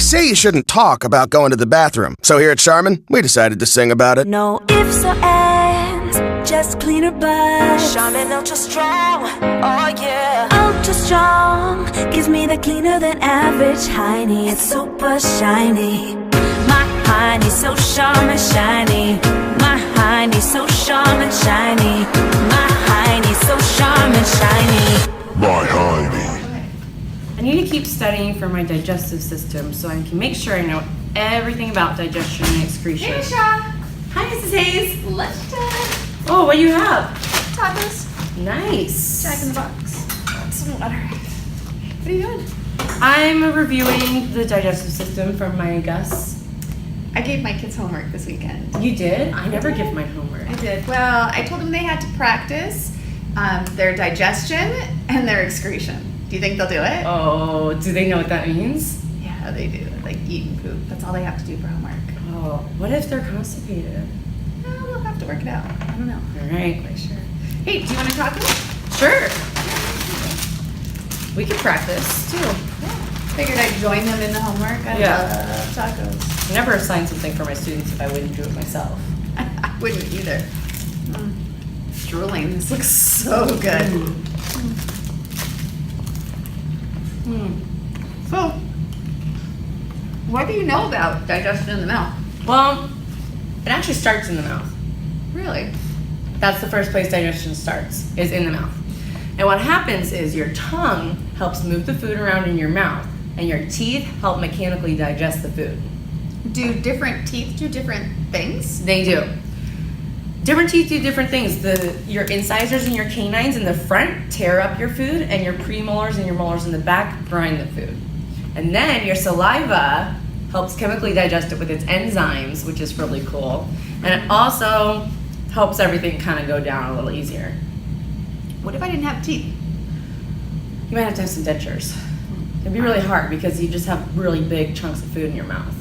say you shouldn't talk about going to the bathroom. So here at Charmin, we decided to sing about it. No ifs or ands, just cleaner blood. Charmin Ultra Strong, oh yeah. Ultra strong, gives me the cleaner than average Hiney. It's super shiny. My Hiney so sharp and shiny. My Hiney so sharp and shiny. My Hiney so sharp and shiny. My Hiney. I need to keep studying for my digestive system so I can make sure I know everything about digestion and excretion. Hey, Shaw. Hi, Mrs. Hayes. Lunchtime. Oh, what do you have? Tacos. Nice. Jack in the Box. Some water. What are you doing? I'm reviewing the digestive system from my Gus. I gave my kids homework this weekend. You did? I never give my homework. I did. Well, I told them they had to practice their digestion and their excretion. Do you think they'll do it? Oh, do they know what that means? Yeah, they do. Like eat and poop. That's all they have to do for homework. Oh, what if they're constipated? Well, we'll have to work it out. I don't know. All right. Quite sure. Hey, do you want to talk to me? Sure. We could practice too. Yeah. Figured I'd join them in the homework. I love tacos. I never assign something for my students if I wouldn't do it myself. I wouldn't either. Drooling. This looks so good. So, what do you know about digestion in the mouth? Well, it actually starts in the mouth. Really? That's the first place digestion starts, is in the mouth. And what happens is your tongue helps move the food around in your mouth, and your teeth help mechanically digest the food. Do different teeth do different things? They do. Different teeth do different things. Your incisors and your canines in the front tear up your food, and your premolars and your molars in the back grind the food. And then your saliva helps chemically digest it with its enzymes, which is really cool. And it also helps everything kind of go down a little easier. What if I didn't have teeth? You might have to have some dentures. It'd be really hard because you just have really big chunks of food in your mouth.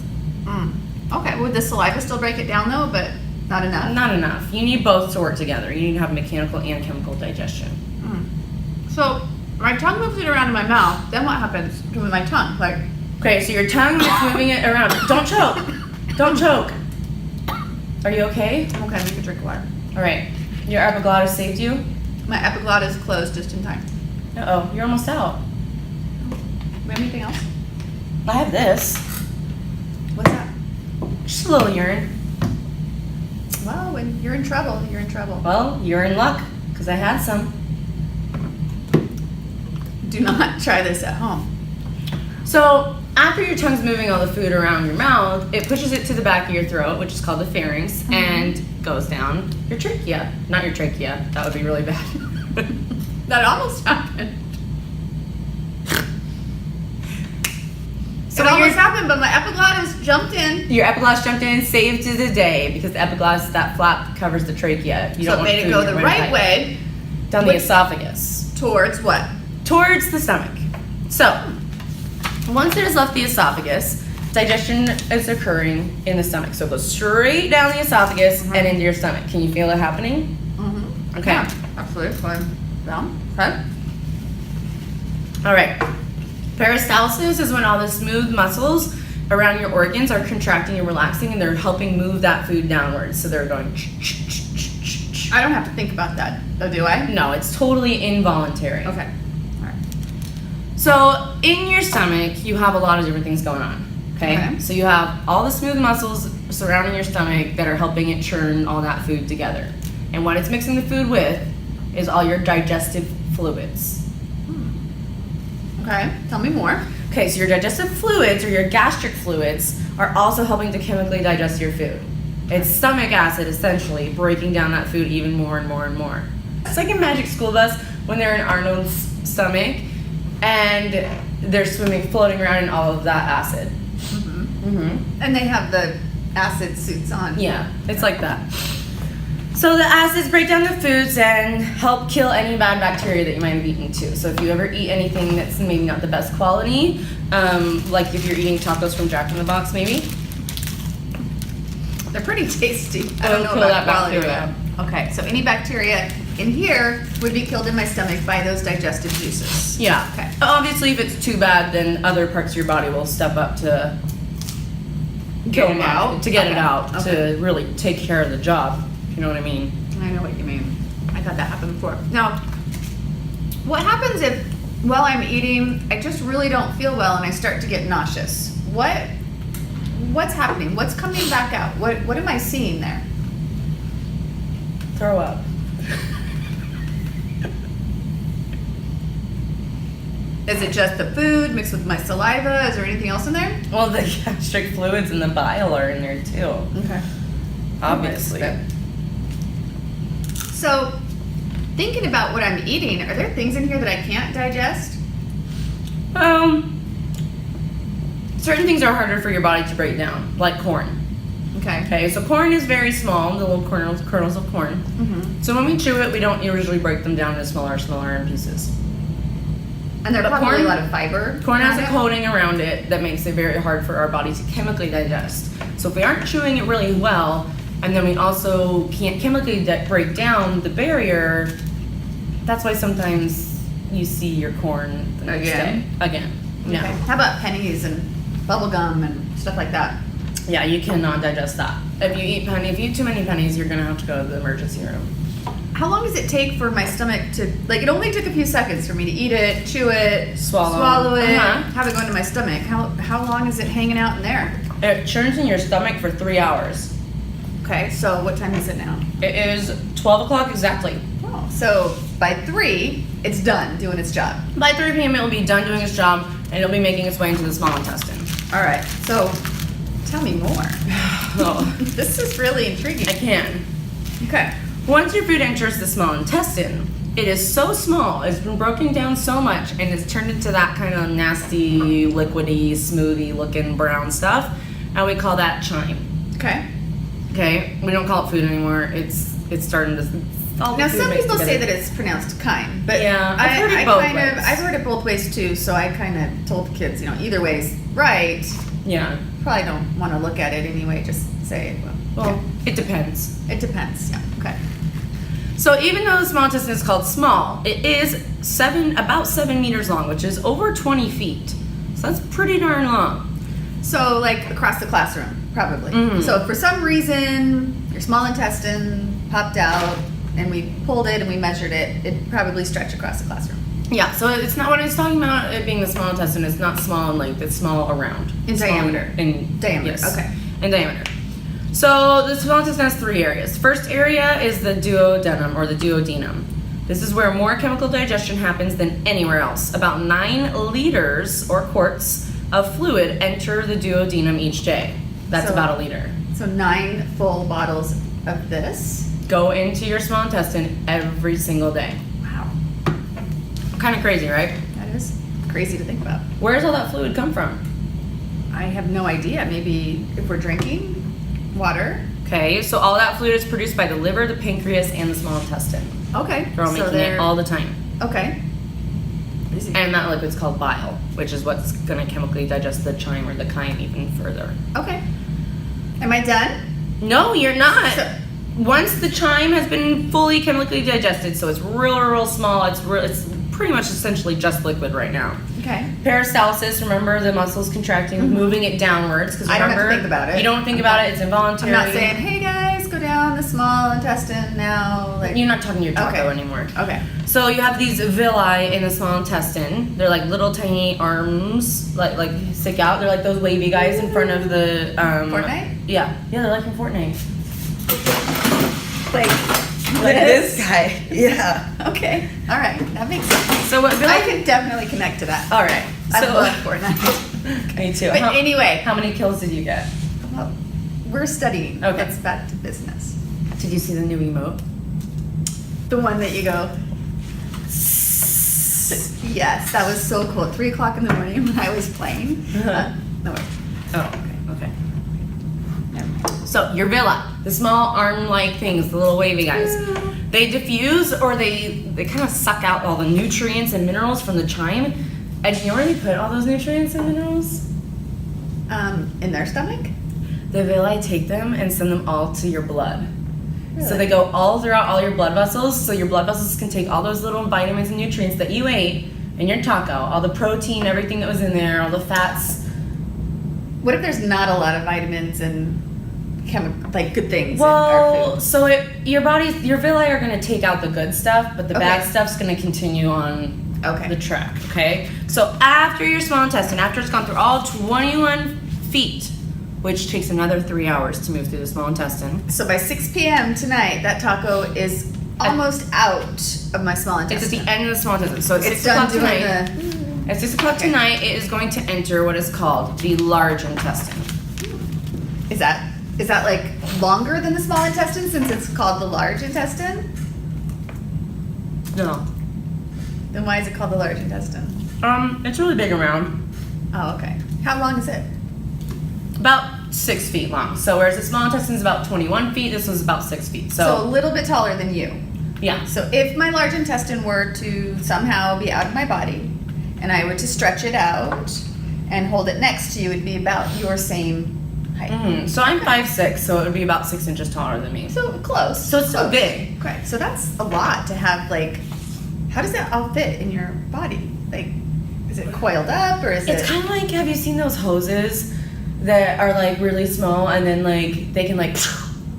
Okay, would the saliva still break it down though, but not enough? Not enough. You need both to work together. You need to have mechanical and chemical digestion. So, my tongue moves it around in my mouth, then what happens to my tongue? Like, Okay, so your tongue is moving it around. Don't choke. Don't choke. Are you okay? okay, I'm gonna drink water. All right. Your epiglottis saved you? My epiglottis closed just in time. Uh-oh, you're almost out. We have anything else? I have this. What's that? Just a little urine. Well, when you're in trouble, you're in trouble. Well, you're in luck, because I had some. Do not try this at home. So, after your tongue's moving all the food around your mouth, it pushes it to the back of your throat, which is called the pharynx, and goes down your trachea. Not your trachea. That would be really bad. That almost happened. So it almost happened, but my epiglottis jumped in. Your epiglottis jumped in, saved you the day, because the epiglottis, that flap covers the trachea. You So don't it want made it food go in your the right windpipe. way Down the esophagus. towards what? Towards the stomach. So, once it has left the esophagus, digestion is occurring in the stomach. So it goes straight down the esophagus and into your stomach. Can you feel it happening? Okay. Yeah, absolutely. Fine. Down. Okay. All right. Peristalsis is when all the smooth muscles around your organs are contracting and relaxing, and they're helping move that food downwards. So they're going. I don't have to think about that, though, do I? No, it's totally involuntary. Okay. All right. So in your stomach, you have a lot of different things going on. Okay. So you have all the smooth muscles surrounding your stomach that are helping it churn all that food together. And what it's mixing the food with is all your digestive fluids. Okay. Tell me more. Okay, so your digestive fluids or your gastric fluids are also helping to chemically digest your food. It's stomach acid essentially breaking down that food even more and more and more. It's like a magic school bus when they're in Arnold's stomach and they're floating around in all of that acid. And they have the acid suits on. Yeah, it's like that. So the acids break down the foods and help kill any bad bacteria that you might have eaten too. So if you ever eat anything that's maybe not the best quality, like if you're eating tacos from Jack in the Box maybe. They're pretty tasty. I don't know kill about that quality bacteria. though. Okay, so any bacteria in here would be killed in my stomach by those digestive juices. Yeah. Okay. Obviously if it's too bad, then other parts of your body will step up to kill them out to get it out Okay. to really take care of the job. You know what I mean? I know what you mean. I've had that happen before. Now, what happens if while I'm eating, I just really don't feel well and I start to get nauseous? What's happening? What's coming back out? What am I seeing there? Throw up. Is it just the food mixed with my saliva? Is there anything else in there? Well, the gastric fluids and the bile are in there too. Okay. Obviously. So, thinking about what I'm eating, are there things in here that I can't digest? Certain things are harder for your body to break down, like corn. Okay. Okay, so corn is very small, the little kernels of corn. Mm-hmm. So when we chew it, we don't usually break them down into smaller pieces. And there's But probably corn- a lot of fiber. Corn has in a it. coating around it that makes it very hard for our body to chemically digest. So if we aren't chewing it really well, and then we also can't chemically break down the barrier, that's why sometimes you see your corn the next Again? day. Again. No. Okay. How about pennies and bubble gum and stuff like that? Yeah, you cannot digest that. If you eat too many pennies, you're gonna have to go to the emergency room. How long does it take for my stomach to, like, it only took a few seconds for me to eat it, chew it, Swallow. it, Uh-huh. have it go into my stomach. How long is it hanging out in there? It churns in your stomach for 3 hours. Okay, so what time is it now? It is 12 o'clock exactly. Oh, so by 3, it's done doing its job. By 3 p.m. it will be done doing its job, and it'll be making its way into the small intestine. All right, so tell me more. Oh, This is really intriguing. I can. Okay. Once your food enters the small intestine, it is so small, it's been broken down so much, and it's turned into that kind of nasty, liquidy, smoothie looking brown stuff, and we call that chyme. Okay. Okay, we don't call it food anymore. It's starting to. all the Now, food some mixed people say together. that it's pronounced kind, but Yeah, I've heard it both ways. I've heard it both ways too. So I kind of told the kids, either way's right. Yeah. Probably don't want to look at it anyway. Just say, Well, it depends. it depends. Yeah. Okay. So even though the small intestine is called small, it is about 7 meters long, which is over 20 feet. So that's pretty darn long. So like across the classroom, probably. Mhm. So if for some reason your small intestine popped out and we pulled it and we measured it, it'd probably stretch across the classroom. Yeah, so it's not what it's talking about it being the small intestine. It's not small in length, it's small around. In Small diameter. In Diameter, yes, okay. In diameter. So the small intestine has 3 areas. First area is the duodenum or the duodenum. This is where more chemical digestion happens than anywhere else. About 9 liters or quarts of fluid enter the duodenum each day. That's So- about a liter. So 9 full bottles of this. Go into your small intestine every single day. Wow. Kind of crazy, right? That is crazy to think about. Where does all that fluid come from? I have no idea. Maybe if we're drinking water. Okay, so all that fluid is produced by the liver, the pancreas, and the small intestine. Okay. They're all so making it all the time. Okay. Easy. And that liquid's called bile, which is what's going to chemically digest the chyme or the chyme even further. Okay. Am I done? No, you're not. So- Once the chyme has been fully chemically digested, so it's real small, it's pretty much essentially just liquid right now. Okay. Peristalsis, remember the muscles contracting, moving it downwards. Because I don't have to remember, think about it. You don't think about it, it's involuntary. I'm not saying, hey guys, go down the small intestine now. Like, You're not talking your taco Okay. anymore. Okay. So you have these villi in the small intestine. They're like little tiny arms, like stick out. They're like those wavy guys in front of the Fortnite? Yeah, they're like in Fortnite. Like This guy. Yeah. Okay. All right. That makes sense. So what villi? I can definitely connect to that. All right. I So love Fortnite. me too. But anyway. how many kills did you get? Well, we're studying. Okay. Let's back to business. Did you see the new emote? The one that you go. Yes, that was so cool. At 3 o'clock in the morning when I was playing. No wait. Oh, okay. Never mind. So your villi, the small arm-like things, the little wavy guys, they diffuse or they kind of suck out all the nutrients and minerals from the chyme. And you know where they put all those nutrients and minerals? In their stomach? The villi take them and send them all to your blood. So Really? they go all throughout all your blood vessels, so your blood vessels can take all those little vitamins and nutrients that you ate in your taco, all the protein, everything that was in there, all the fats, What if there's not a lot of vitamins and like good things in our Well, food? so your villi are going to take out the good stuff, but the bad Okay. stuff's going to continue on Okay. the track, okay? So after your small intestine, after it's gone through all 21 feet, which takes another 3 hours to move through the small intestine. So by 6 p.m. tonight, that taco is almost out of my small It's at intestine. the end of the small intestine. So at It's 6 done o'clock doing tonight. At 6 o'clock Okay. tonight, it is going to enter what is called the large intestine. Is that like longer than the small intestine since it's called the large intestine? No. Then why is it called the large intestine? It's really big around. Oh, okay. How long is it? About 6 feet long. So whereas the small intestine is about 21 feet, this was about 6 feet. So a little bit taller than you. Yeah. So if my large intestine were to somehow be out of my body and I were to stretch it out and hold it next to you, it'd be about your same height. So I'm 5'6", so it would be about 6 inches taller than me. So close. So it's still Close. big. Okay, so that's a lot to have, like, how does that all fit in your body? Like, is it coiled up or is It's it? kind of like, have you seen those hoses that are like really small and then like they can like,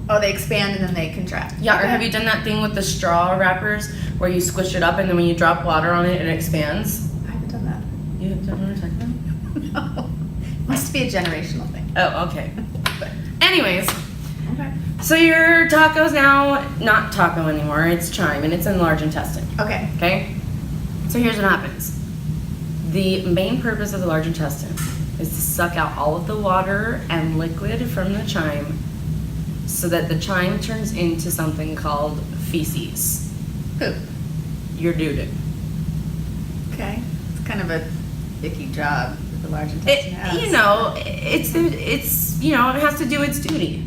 Oh, they expand and then they contract. yeah, or Okay. have you done that thing with the straw wrappers where you squish it up and then when you drop water on it, it expands? I haven't done that. You don't know what I'm talking about? No. Must be a generational thing. Oh, okay. But, Anyways, okay. so your taco's now not taco anymore, it's chime and it's in large intestine. Okay. Okay? So here's what happens. The main purpose of the large intestine is to suck out all of the water and liquid from the chime so that the chime turns into something called feces. Poop. Your doo-doo. Okay. It's kind of a icky job that the large intestine has. It's it has to do its duty.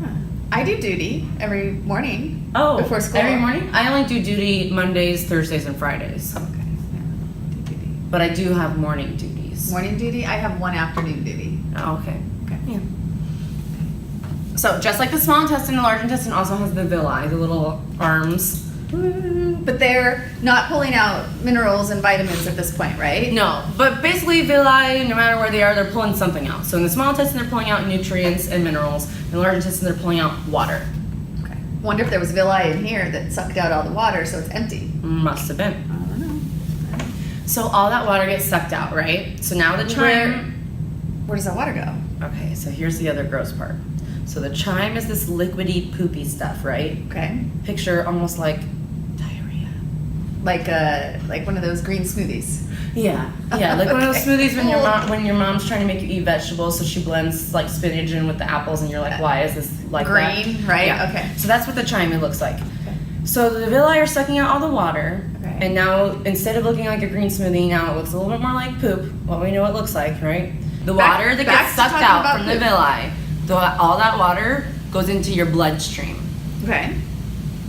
Huh. I do duty every morning. Oh, Before school. every morning? I only do duty Mondays, Thursdays, and Fridays. Okay. Yeah. Do duty. But I do have morning duties. Morning duty. I have one afternoon duty. Oh, okay. Okay. Yeah. So just like the small intestine, the large intestine also has the villi, the little arms. But they're not pulling out minerals and vitamins at this point, right? No, but basically villi, no matter where they are, they're pulling something out. So in the small intestine, they're pulling out nutrients and minerals. In the large intestine, they're pulling out water. Okay. Wonder if there was villi in here that sucked out all the water, so it's empty. Must have been. I don't know. So all that water gets sucked out, right? So now the chime. Where does that water go? Okay, so here's the other gross part. So the chime is this liquidy, poopy stuff, right? Okay. Picture almost like diarrhea. Like one of those green smoothies. Yeah, like one of those Okay. smoothies when your mom's trying to make you eat vegetables, so she blends like spinach in with the apples, and you're like, why is this like that? Green, right? Yeah. Okay. So that's what the chime looks like. Okay. So the villi are sucking out all the water, Okay. and now instead of looking like a green smoothie, now it looks a little bit more like poop. What we know it looks like, right? The water that back gets to sucked talking out about from the poop. villi, all that water goes into your bloodstream. Okay.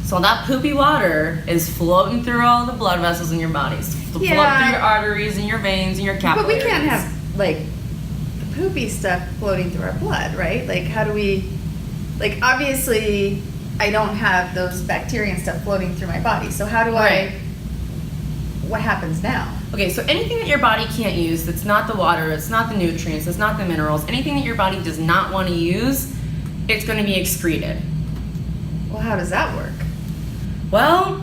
So that poopy water is floating through all the blood vessels in your bodies, float Yeah. through your arteries and your veins and your But capillaries. we can't have like the poopy stuff floating through our blood, right? Like how do we like obviously I don't have those bacteria and stuff floating through my body. So how do Right. what happens now? Okay, so anything that your body can't use, that's not the water, it's not the nutrients, it's not the minerals, anything that your body does not want to use, it's going to be excreted. Well, how does that work? Well,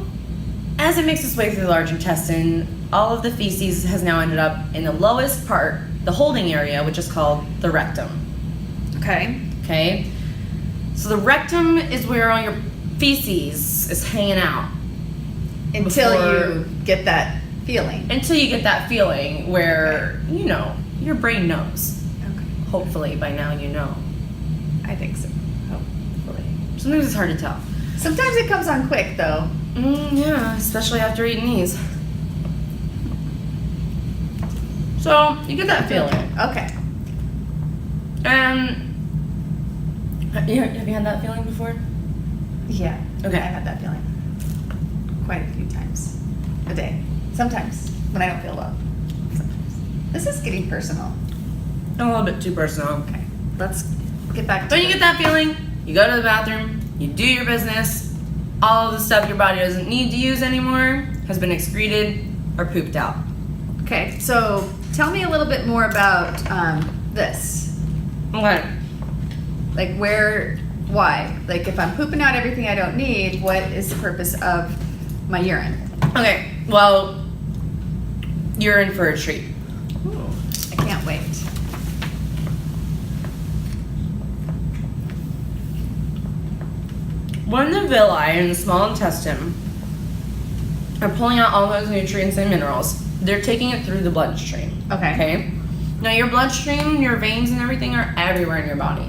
as it makes its way through the large intestine, all of the feces has now ended up in the lowest part, the holding area, which is called the rectum. Okay. Okay? So the rectum is where all your feces is hanging out. Until Before- you get that feeling. Until you get that feeling where, your brain knows. Okay. Hopefully by now you know. I think so. Hopefully. Sometimes it's hard to tell. Sometimes it comes on quick though. Yeah, especially after eating these. So, you get that feeling. Okay. And have you had that feeling before? Yeah. Okay. I've had that feeling quite a few times a day. Sometimes when I don't feel well. Sometimes. This is getting personal. A little bit too personal. Okay. Let's get back to When you get that feeling, you go to the bathroom, you do your business, all of the stuff your body doesn't need to use anymore has been excreted or pooped out. Okay, so tell me a little bit more about this. Okay. Like why? Like if I'm pooping out everything I don't need, what is the purpose of my urine? Okay. Well, you're in for a treat. Ooh, I can't wait. When the villi in the small intestine are pulling out all those nutrients and minerals, they're taking it through the bloodstream. Okay. Okay. Now your bloodstream, your veins, and everything are everywhere in your body.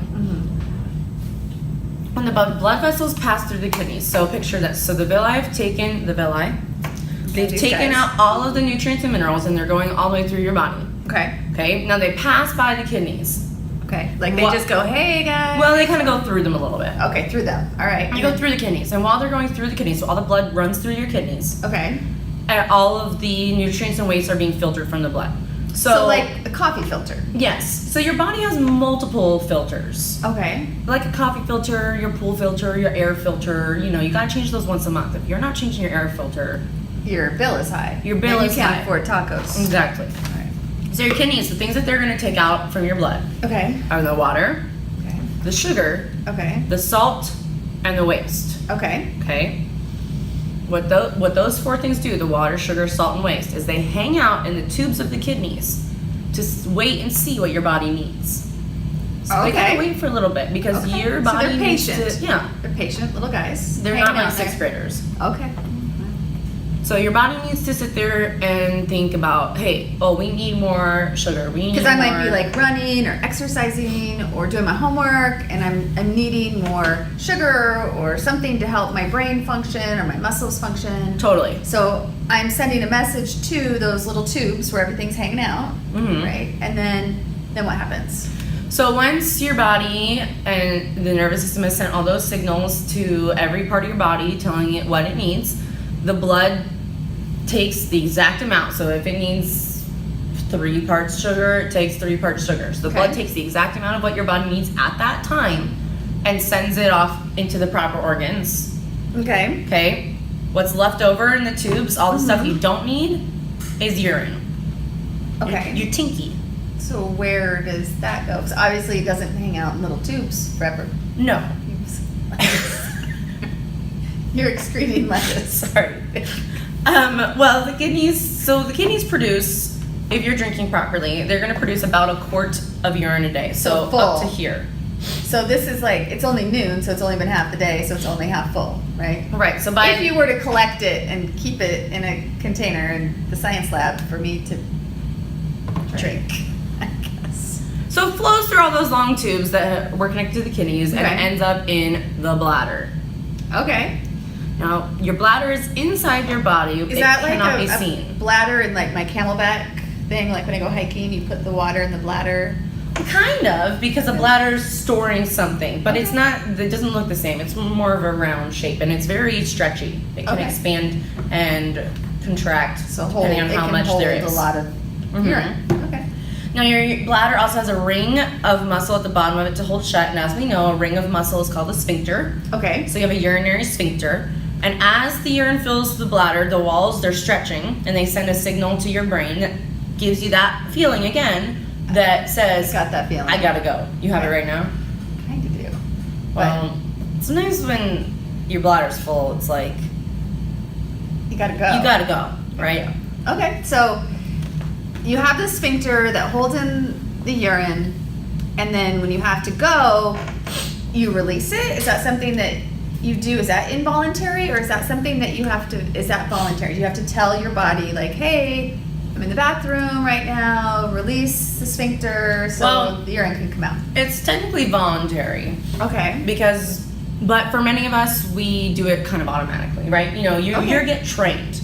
When the blood vessels pass through the kidneys, so picture this. So the villi have taken they've these taken guys. out all of the nutrients and minerals, and they're going all the way through your body. Okay. Okay. Now they pass by the kidneys. Okay. Like they What- just go, hey guys. Well, they kind of go through them a little bit. Okay, through them. All right. You go through the kidneys, and while they're going through the kidneys, so all the blood runs through your kidneys, Okay. and all of the nutrients and wastes are being filtered from the blood. So like a coffee filter. Yes. So your body has multiple filters. Okay. Like a coffee filter, your pool filter, your air filter. You know, you gotta change those once a month. If you're not changing your air filter, Your bill is high. Your bill and is you can't high. afford tacos. exactly. All right. So your kidneys, the things that they're gonna take out from your blood Okay. are the water, Okay. the sugar, Okay. the salt, and the waste. Okay. Okay. What those four things do, the water, sugar, salt, and waste, is they hang out in the tubes of the kidneys to wait and see what your body needs. So they Okay. gotta wait for a little bit because Okay. your So body they're needs patient. to, yeah. They're patient little guys. They're hanging not like out sixth there. graders. Okay. So your body needs to sit there and think about, hey, oh, we need more sugar. We need Because I more. might be like running or exercising or doing my homework, and I'm needing more sugar or something to help my brain function or my muscles function. Totally. So I'm sending a message to those little tubes where everything's hanging out, Mhm. right? And then what happens? So once your body and the nervous system has sent all those signals to every part of your body telling it what it needs, the blood takes the exact amount. So if it needs 3 parts sugar, it takes 3 parts sugar. So the blood takes the exact amount of what your body needs at that time and sends it off into the proper organs. Okay. Okay? What's left over in the tubes, all the stuff you don't need, is urine. Okay. Your tinky. So where does that go? Because obviously it doesn't hang out in little tubes forever. No. You're excreting lettuce. Sorry. Well, the kidneys produce, if you're drinking properly, they're going to produce about a quart of urine a day. So full. up to here. So this is like, it's only noon, so it's only been half the day, so it's only half full, right? Right. So by If you were to collect it and keep it in a container in the science lab for me to drink, I guess. So it flows through all those long tubes that were connected to the kidneys and Okay. it ends up in the bladder. Okay. Now, your bladder is inside your body. Is it that like cannot be a seen. bladder in like my camelback thing? Like when I go hiking, you put the water in the bladder? Kind of, because a bladder is storing something, but it's not. It doesn't look the same. It's more of a round shape, and it's very stretchy. It can Okay. expand and contract So depending on it how can much hold there is. a lot of Mhm. urine. Okay. Now, your bladder also has a ring of muscle at the bottom of it to hold shut, and as we know, a ring of muscle is called a sphincter. Okay. So you have a urinary sphincter, and as the urine fills the bladder, the walls they're stretching, and they send a signal to your brain that gives you that feeling again that says, Got that feeling. "I gotta go." You have it right now. Kind of do. Well, sometimes when your bladder's full, it's like You gotta go. you gotta go, right? Okay, so you have the sphincter that holds in the urine, and then when you have to go, you release it. Is that something that you do? Is that involuntary, or is that something that you have to? Is that voluntary? Do you have to tell your body like, "Hey, I'm in the bathroom right now. Release the sphincter so Well- the urine can come out." It's technically voluntary Okay. but for many of us, we do it kind of automatically, right? You know, you Okay. get trained.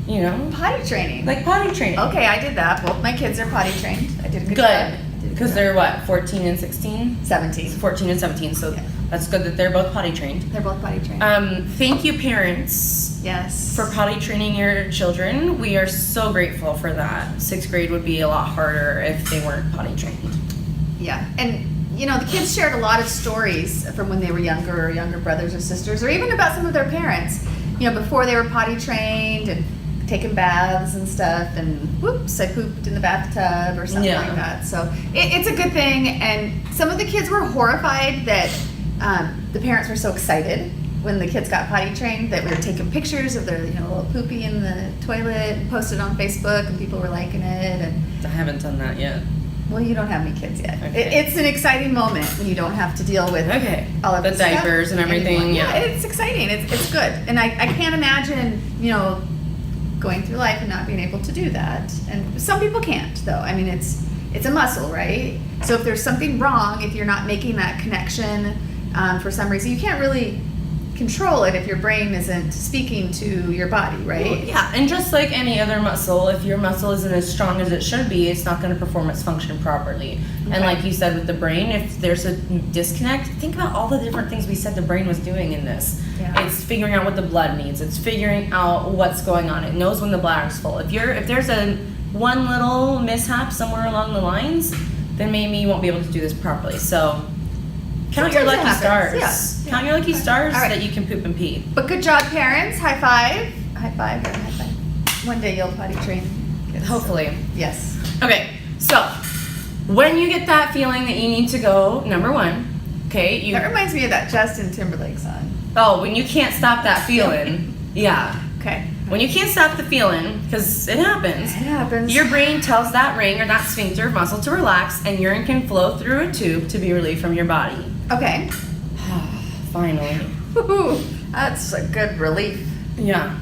You know, Potty training. like potty training. Okay, I did that. Both my kids are potty trained. I did a good job. Good, I did a good because job. they're what, 14 and 16? 17. 14 and 17, so Yeah. that's good that they're both potty trained. They're both potty trained. Thank you, parents, Yes. for potty training your children. We are so grateful for that. 6th grade would be a lot harder if they weren't potty trained. Yeah, and you know, the kids shared a lot of stories from when they were younger, or younger brothers or sisters, or even about some of their parents, you know, before they were potty trained, and taken baths and stuff, and whoops, I pooped in the bathtub or something like that. So it's a good thing. And some of the kids were horrified that the parents were so excited when the kids got potty trained that we were taking pictures of their little poopy in the toilet and posted on Facebook, and people were liking it. And I haven't done that yet. well, you don't have any kids yet. Okay. It's an exciting moment when you don't have to deal with all of the this diapers stuff and everything. anymore. Yeah, it's exciting. It's good, and I can't imagine going through life and not being able to do that. And some people can't, though. I mean, it's a muscle, right? So if there's something wrong, if you're not making that connection for some reason, you can't really control it if your brain isn't speaking to your body, right? Well, yeah, and just like any other muscle, if your muscle isn't as strong as it should be, it's not going to perform its function properly. Okay. And like you said with the brain, if there's a disconnect, think about all the different things we said the brain was doing in this. Yeah. It's figuring out what the blood needs. It's figuring out what's going on. It knows when the bladder's full. If there's one little mishap somewhere along the lines, then maybe you won't be able to do this properly. So count your lucky stars. Yeah. Count your lucky stars that you can poop and pee. But good job, parents. High five. High five. High five. One day you'll potty train kids. Hopefully. Yes. Okay, so when you get that feeling that you need to go, number one, okay, that reminds me of that Justin Timberlake song. Oh, when you can't stop that feeling. Yeah. Okay. When you can't stop the feeling, because it happens. It happens. Your brain tells that ring or that sphincter muscle to relax, and urine can flow through a tube to be relieved from your body. Okay. Finally. Woo-hoo. That's a good relief. Yeah.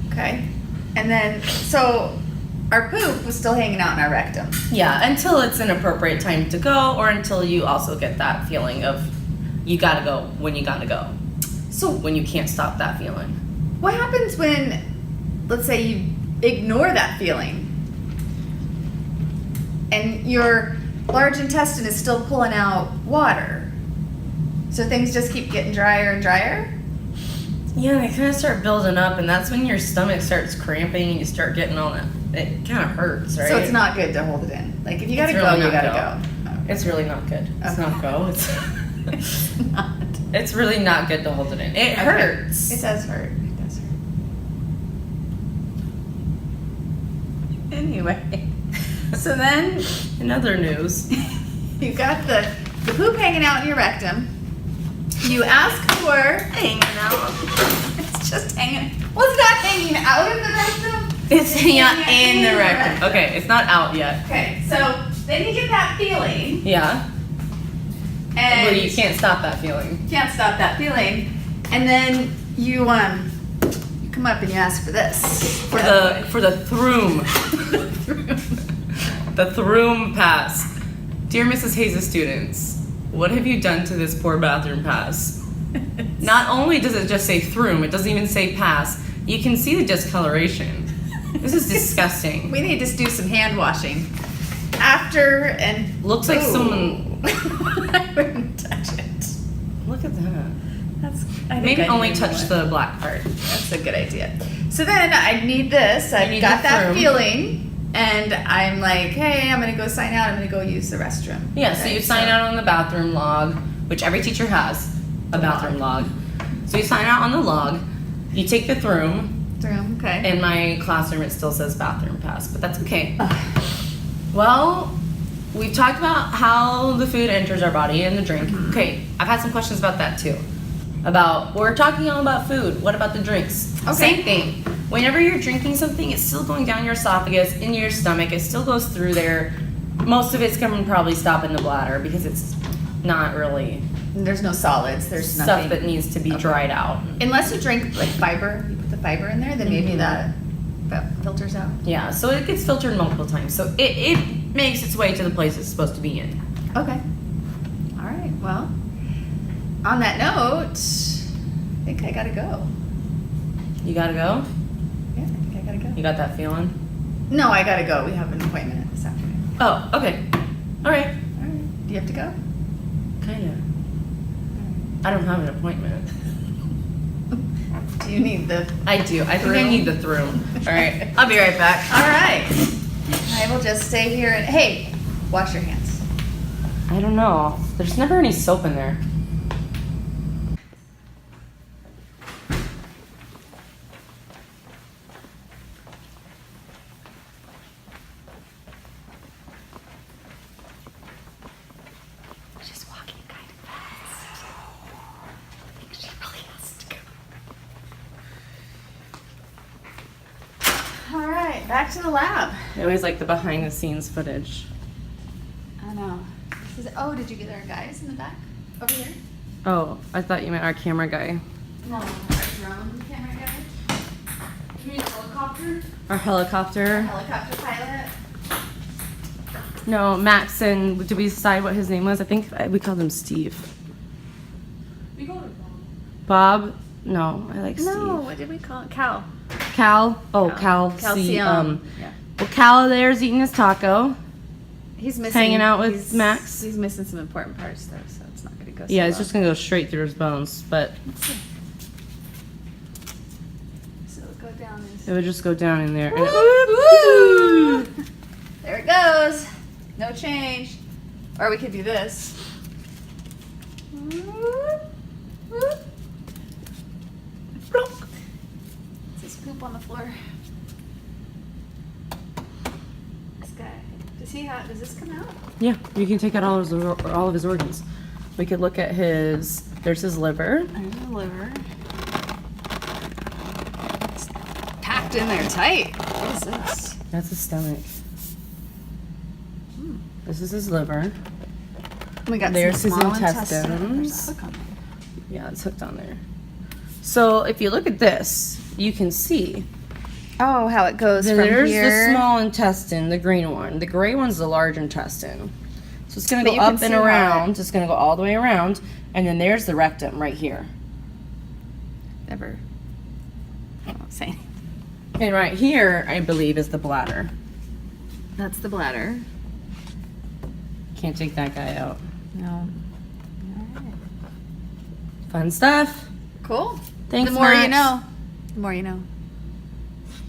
Okay. And then, so our poop was still hanging out in our rectum. Yeah, until it's an appropriate time to go, or until you also get that feeling of you gotta go when you gotta go. So when you can't stop that feeling. What happens when, let's say, you ignore that feeling and your large intestine is still pulling out water? So things just keep getting drier and drier? Yeah, they kind of start building up, and that's when your stomach starts cramping and you start getting all that. It kind of hurts, right? So it's not good to hold it in. Like, if you gotta really go, you gotta go. Oh. It's really not good. It's not go. It's not. It's really not good to hold it in. It hurts. It does hurt. It does hurt. Anyway, so then in other news, you got the poop hanging out in your rectum. You ask for hanging out. It's just hanging. Well, it's not hanging out of the rectum. It's hanging out in the rectum. Okay, it's not out yet. Okay, so then you get that feeling. Yeah. And well, you can't stop that feeling. Can't stop that feeling. And then you come up and you ask for this. For the throom. The throom pass. Dear Mrs. Haase students, what have you done to this poor bathroom pass? Not only does it just say throom, it doesn't even say pass. You can see the discoloration. This is disgusting. We need to do some hand washing. After and looks like someone. I wouldn't touch it. Look at that. Maybe only touch the black part. That's a good idea. So then I need this. I've got that feeling, and I'm like, hey, I'm gonna go sign out. I'm gonna go use the restroom. Yeah. So you sign out on the bathroom log, which every teacher has a bathroom log. So you sign out on the log. You take the throom. Okay. In my classroom, it still says bathroom pass, but that's okay. Well, we've talked about how the food enters our body and the drink. Mm-hmm. Okay, I've had some questions about that too. We're talking all about food. What about the drinks? Okay. Same thing. Whenever you're drinking something, it's still going down your esophagus, into your stomach. It still goes through there. Most of it's going to probably stop in the bladder because it's not really. There's no solids. There's stuff nothing that needs to be dried out. Unless you drink like fiber, you put the fiber in there, then maybe that filters out. Yeah, so it gets filtered multiple times. So it makes its way to the place it's supposed to be in. Okay. All right. Well, on that note, I think I gotta go. You gotta go? Yeah, I think I gotta go. You got that feeling? No, I gotta go. We have an appointment this afternoon. Oh, okay. All right. All right. Do you have to go? Kinda. I don't have an appointment. Do you need the... I do. I think I need the throom. All right. I'll be right back. All right. I will just stay here and... Hey, wash your hands. I don't know. There's never any soap in there. back to the lab. It always like the behind the scenes footage. I know. Oh, did you get our guys in the back over here? Oh, I thought you meant our camera guy. No, our drone camera guy. You mean helicopter? Our helicopter. Helicopter pilot. No, Max, and did we decide what his name was? I think we called him Steve. We called him Bob? No, I like Steve. No, what did we call it? Cal. Cal? Oh, Cal. Cal. Calcium. Yeah. Well, Cal there's eating his taco. He's missing. Hanging out with Max. He's missing some important parts though, so it's not going to go. Yeah, so it's just gonna go straight through his bones, but So it'll go down. it would just go down in there. Woo! There it goes. No change. Or we could do this. There's poop on the floor. This guy. Does this come out? Yeah, you can take out all of his organs. We could look at his. There's his liver. There's the liver. It's packed in there tight. What is this? That's his stomach. This is his liver. We got There's some his small intestines. Where's the hook on there? Yeah, it's hooked on there. So if you look at this, you can see Oh, how it goes from there's here. the small intestine, the green one. The gray one's the large intestine. So it's going But to you go can up and see how around. It's going to go all the way around. And then there's the rectum right here. Never. I won't say anything. And right here, I believe, is the bladder. That's the bladder. Can't take that guy out. No. Fun stuff. Cool. Thanks, The more you Max. know. The more you know.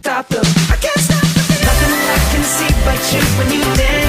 Stop them. I can't stop looking at nothing I can see but you when you dance.